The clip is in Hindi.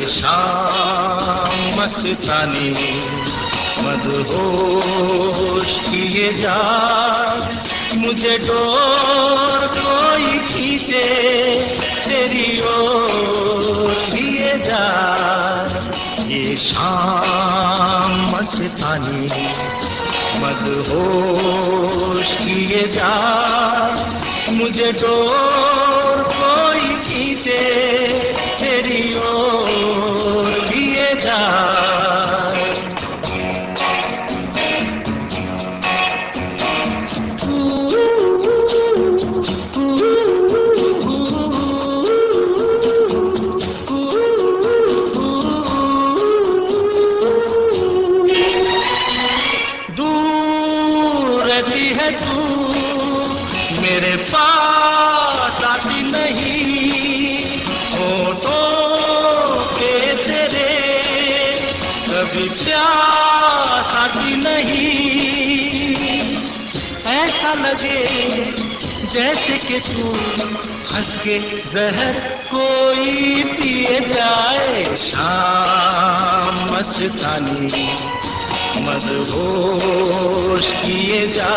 शाम मस्तानी मदहोश किए जा, मुझे डोर कोई खींचे तेरी ओर लिए जा। ये शाम मस्तानी मदहोश किए जा, मुझे डोर कोई खींचे तेरी ओर लिए जा। रहती है तू मेरे पास आती नहीं, होठों पे तेरे कभी प्यास आती नहीं। ऐसा लगे जैसे कि तू हंस के जहर कोई पिए जाए। शाम मस्तानी मदहोश किए जा,